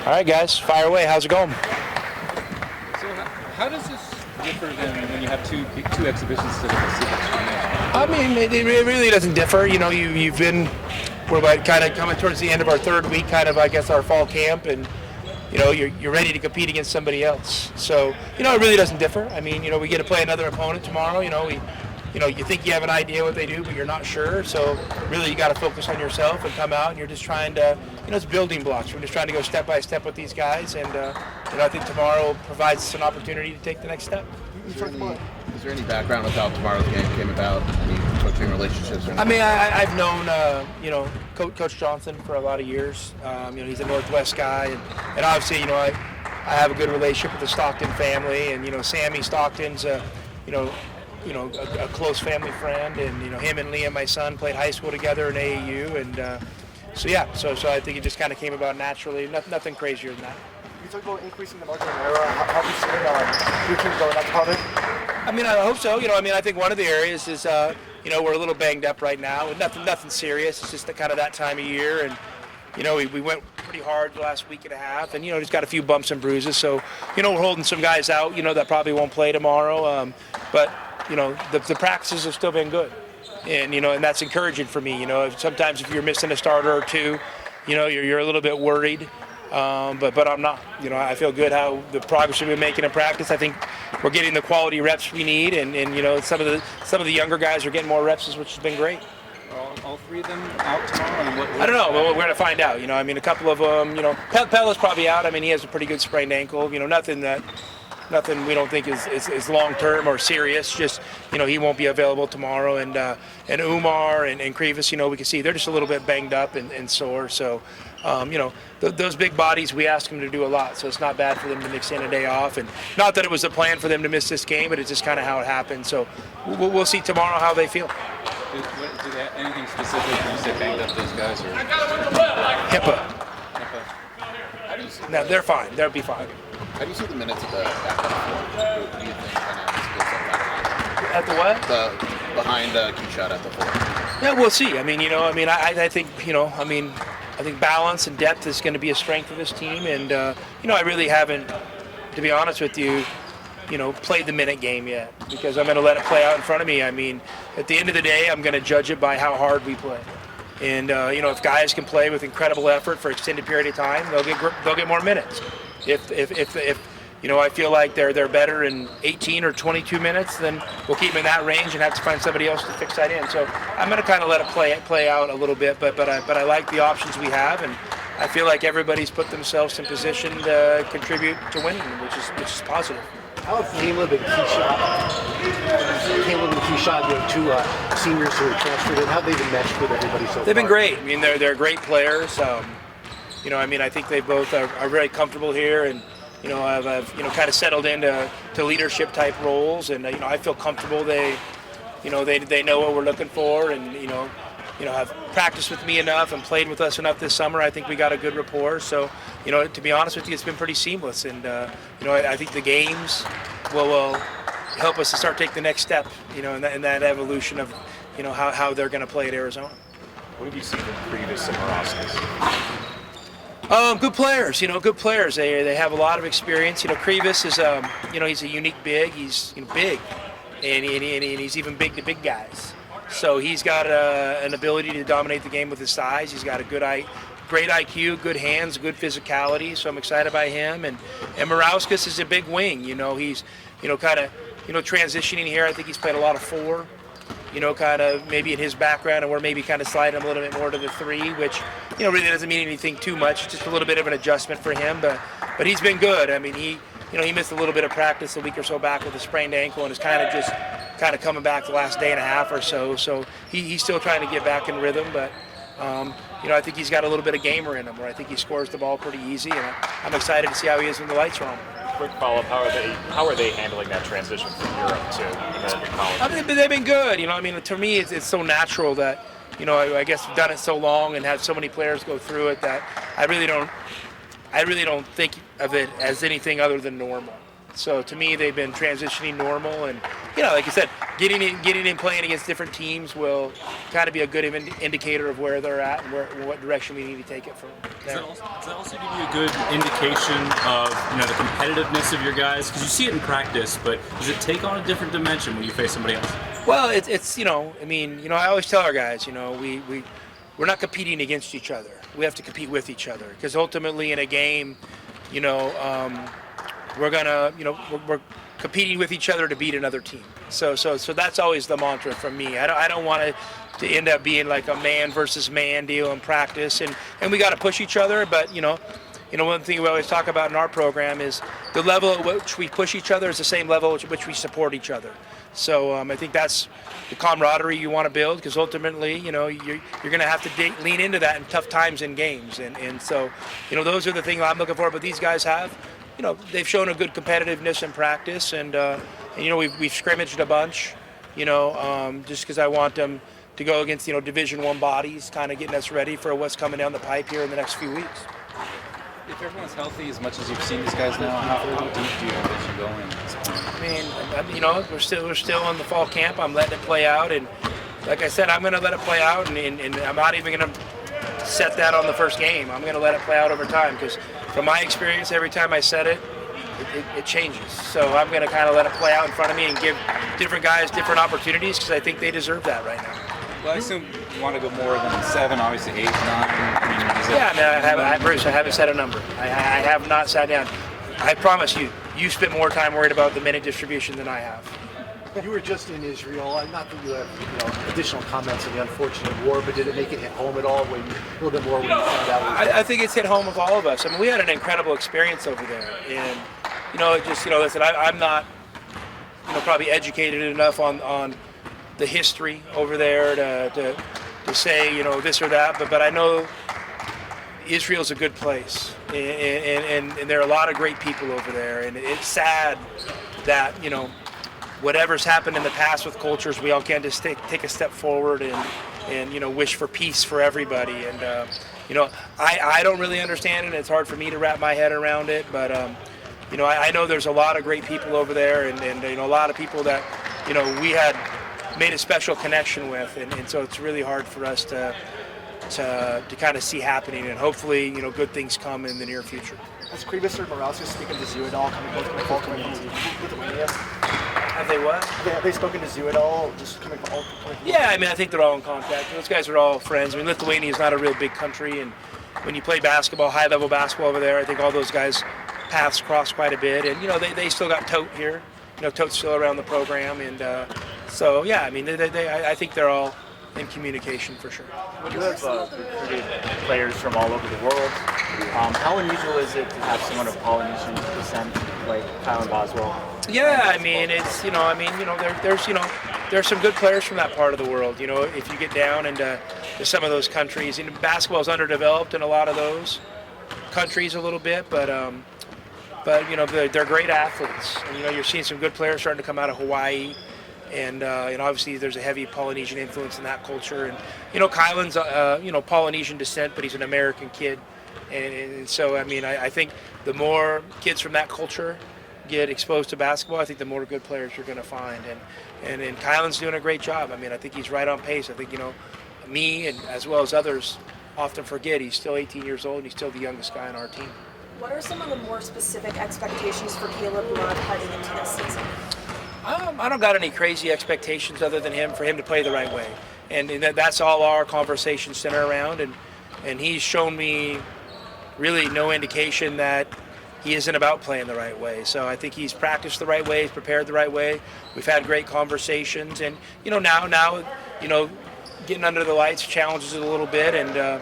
All right, guys, fire away. How's it going? So how does this differ than when you have two exhibitions instead of a sequence? I mean, it really doesn't differ. You know, we're about kind of coming towards the end of our third week, kind of, I guess, our fall camp, and you're ready to compete against somebody else. So, it really doesn't differ. I mean, we get to play another opponent tomorrow. You think you have an idea what they do, but you're not sure. So really, you got to focus on yourself and come out, and you're just trying to, it's building blocks. We're just trying to go step by step with these guys, and I think tomorrow provides us an opportunity to take the next step. Is there any background with how tomorrow's game came about? Any coaching relationships? I mean, I've known, Coach Johnson for a lot of years. He's a Northwest guy, and obviously, I have a good relationship with the Stockton family, and Sammy Stockton's, a close family friend, and him and Liam, my son, played high school together in AAU, and so I think it just kind of came about naturally. Nothing crazier than that. You talk about increasing the margin of error. How have you seen your team going? That's part I mean, I hope so. I think one of the areas is, we're a little banged up right now. Nothing serious. It's just kind of that time of year, and we went pretty hard the last week and a half, and just got a few bumps and bruises. So we're holding some guys out, that probably won't play tomorrow. But the practices have still been good, and and that's encouraging for me. Sometimes if you're missing a starter or two, you're a little bit worried. But I'm not. I feel good how the progress we've been making in practice. I think we're getting the quality reps we need, and some of the younger guys are getting more reps, which has been great. All three of them out tomorrow? I don't know. We're going to find out. A couple of them. Pella's probably out. I mean, he has a pretty good sprained ankle. Nothing we don't think is long-term or serious. Just, he won't be available tomorrow. And Umar and Krivas, we can see they're just a little bit banged up and sore. So, those big bodies, we ask them to do a lot. So it's not bad for them to mix in a day off. And not that it was the plan for them to miss this game, but it's just kind of how it happened. So we'll see tomorrow how they feel. Do they have anything specific when you say banged up those guys? Or? HIPAA. No, they're fine. They'll be fine. How do you see the minutes of the back and forth? Who do you think kind of splits up back? At the what? The behind the key shot at the four. Yeah, we'll see. I think balance and depth is going to be a strength of this team, and I really haven't, to be honest with you, played the minute game yet, because I'm going to let it play out in front of me. I mean, at the end of the day, I'm going to judge it by how hard we play. And if guys can play with incredible effort for an extended period of time, they'll get more minutes. If I feel like they're better in 18 or 22 minutes, then we'll keep them in that range and have to find somebody else to fix that in. So I'm going to kind of let it play out a little bit, but I like the options we have, and I feel like everybody's put themselves in position to contribute to winning, which is positive. How have Caleb and Keyshawn, two seniors who are transferred in, how have they been meshed with everybody so far? They've been great. I mean, they're great players. I think they both are very comfortable here, and have kind of settled into leadership type roles, and I feel comfortable. They know what we're looking for, and have practiced with me enough and played with us enough this summer. I think we got a good rapport. So, to be honest with you, it's been pretty seamless, and I think the games will help us to start taking the next step, in that evolution of how they're going to play at Arizona. What have you seen from Krivas and Moroskas? Good players, good players. They have a lot of experience. Krivas is, he's a unique big. He's big, and he's even big to big guys. So he's got an ability to dominate the game with his size. He's got a great IQ, good hands, good physicality. So I'm excited by him. And Moroskas is a big wing. He's kind of transitioning here. I think he's played a lot of four. Kind of maybe in his background, and we're maybe kind of sliding him a little bit more to the three, which, really doesn't mean anything too much. Just a little bit of an adjustment for him, but he's been good. I mean, he missed a little bit of practice a week or so back with a sprained ankle, and is kind of coming back the last day and a half or so. So he's still trying to get back in rhythm, but I think he's got a little bit of gamer in him, where I think he scores the ball pretty easy, and I'm excited to see how he is when the lights are on. Quick follow-up: how are they handling that transition from Europe to college? I mean, they've been good. To me, it's so natural that, I guess we've done it so long and had so many players go through it that I really don't think of it as anything other than normal. So to me, they've been transitioning normal, and like you said, getting in playing against different teams will kind of be a good indicator of where they're at and what direction we need to take it from there. Does that also give you a good indication of the competitiveness of your guys? Because you see it in practice, but does it take on a different dimension when you face somebody else? Well, it's I always tell our guys, we're not competing against each other. We have to compete with each other, because ultimately in a game, we're gonna, we're competing with each other to beat another team. So that's always the mantra from me. I don't want it to end up being like a man versus man deal in practice, and we got to push each other. But one thing we always talk about in our program is the level at which we push each other is the same level at which we support each other. So I think that's the camaraderie you want to build, because ultimately, you're going to have to lean into that in tough times in games, and so those are the things I'm looking for. But these guys have. They've shown a good competitiveness in practice, and we've scrimmaged a bunch, just because I want them to go against, Division I bodies, kind of getting us ready for what's coming down the pipe here in the next few weeks. If everyone's healthy, as much as you've seen these guys now, how deep do you envision going at this point? I mean, we're still in the fall camp. I'm letting it play out, and like I said, I'm going to let it play out, and I'm not even going to set that on the first game. I'm going to let it play out over time, because from my experience, every time I set it changes. So I'm going to kind of let it play out in front of me and give different guys different opportunities, because I think they deserve that right now. Well, I assume you want to go more than 7, obviously 8, 9. Bruce, I haven't set a number. I have not sat down. I promise you spent more time worried about the minute distribution than I have. You were just in Israel. Not that you have additional comments on the unfortunate war, but did it make it hit home at all? A little bit more when you found out? I think it's hit home with all of us. I mean, we had an incredible experience over there, and listen, I'm not probably educated enough on the history over there to say this or that, but I know Israel's a good place, and there are a lot of great people over there, and it's sad that whatever's happened in the past with cultures, we all can't just take a step forward and wish for peace for everybody. And I don't really understand it. It's hard for me to wrap my head around it, but I know there's a lot of great people over there, and a lot of people that we had made a special connection with, and so it's really hard for us to kind of see happening, and hopefully good things come in the near future. Has Krivas or Morauskas spoken to Zoo at all, coming from Lithuania? Have they what? Have they spoken to Zoo at all? Just coming from Yeah, I mean, I think they're all in contact. Those guys are all friends. I mean, Lithuania is not a real big country, and when you play basketball, high-level basketball over there, I think all those guys paths cross quite a bit, and they still got Tote here. Tote's still around the program, and so yeah, I mean, I think they're all in communication for sure. You have recruited players from all over the world. How unusual is it to have someone of Polynesian descent like Kylan Boswell? Yeah, I mean, it's there's some good players from that part of the world. If you get down into some of those countries, basketball is underdeveloped in a lot of those countries a little bit, but they're great athletes. And, you're seeing some good players starting to come out of Hawaii. And obviously there's a heavy Polynesian influence in that culture. And Kylan's Polynesian descent, but he's an American kid. And so I mean I think the more kids from that culture get exposed to basketball, I think the more good players you're going to find. And Kylan's doing a great job. I mean, I think he's right on pace. I think me and as well as others often forget he's still 18 years old and he's still the youngest guy on our team. What are some of the more specific expectations for Caleb Love heading into this season? I don't got any crazy expectations other than for him to play the right way, and that's all our conversations center around. And he's shown me really no indication that he isn't about playing the right way. So I think he's practiced the right way, he's prepared the right way. We've had great conversations, and now getting under the lights challenges it a little bit, and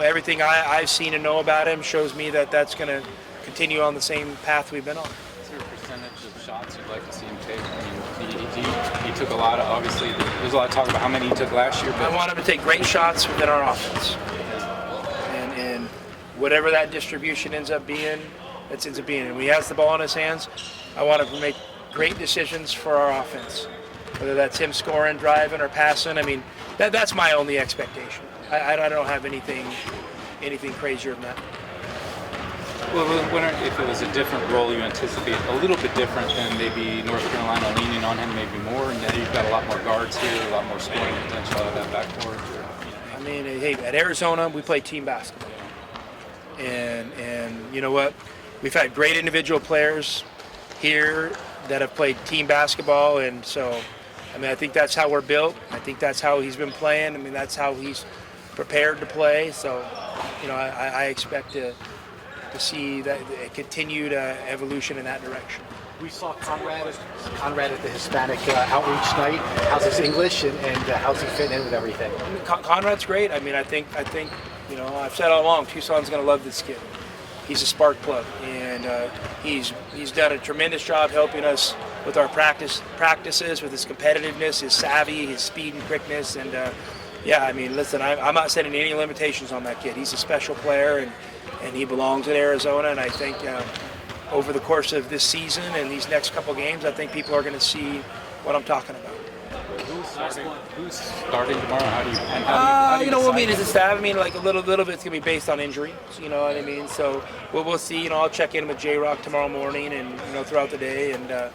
everything I've seen and know about him shows me that that's going to continue on the same path we've been on. Is there a percentage of shots you'd like to see him take? I mean, he took a lot of, obviously, there's a lot of talk about how many he took last year. But I want him to take great shots within our offense. And whatever that distribution ends up being, it ends up being. And when he has the ball in his hands, I want him to make great decisions for our offense. Whether that's him scoring, driving, or passing. I mean, that's my only expectation. I don't have anything crazier than that. Well, if it was a different role, you anticipate a little bit different than maybe North Carolina leaning on him maybe more, and then you've got a lot more guards here, a lot more scoring potential out of that backcourt. I mean, hey, at Arizona, we play team basketball. And you know what? We've had great individual players here that have played team basketball, and so, I mean, I think that's how we're built. I think that's how he's been playing. I mean, that's how he's prepared to play. So, you know, I expect to see that continued evolution in that direction. We saw Conrad at the Hispanic outreach night. How's his English and how's he fitting in with everything? Conrad's great. I mean, I think you know, I've said all along, Tucson's going to love this kid. He's a spark plug, and he's done a tremendous job helping us with our practices, with his competitiveness, his savvy, his speed and quickness, and yeah, I mean, listen, I'm not setting any limitations on that kid. He's a special player, and he belongs at Arizona, and I think over the course of this season and these next couple games, I think people are going to see what I'm talking about. Who's starting tomorrow? How do you you know, we'll decide? meet as a staff. I mean, like a little bit's going to be based on injury. You know what I mean? So we'll see. You know, I'll check in with J-Rock tomorrow morning and, you know, throughout the day. And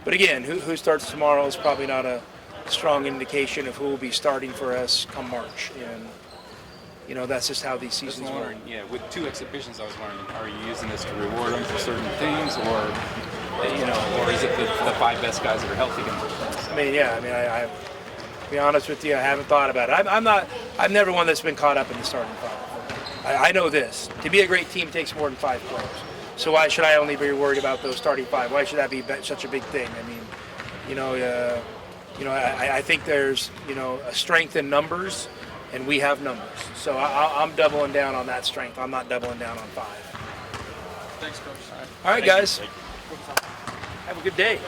but again, who starts tomorrow is probably not a strong indication of who will be starting for us come March. And, you know, that's just how these Just seasons work. wondering, yeah, with 2 exhibitions, I was wondering, are you using this to reward them for certain things, or you know, or is it the 5 best guys that are healthy going to play? I mean, yeah. I mean, I to be honest with you, I haven't thought about it. I'm never one that's been caught up in the starting 5. I know this. To be a great team takes more than 5 players. So why should I only be worried about those starting 5? Why should that be such a big thing? I mean, you know, I think there's, you know, a strength in numbers, and we have numbers. So I'm doubling down on that strength. I'm not doubling down on 5. Thanks, Coach. All right, guys. Have a good day.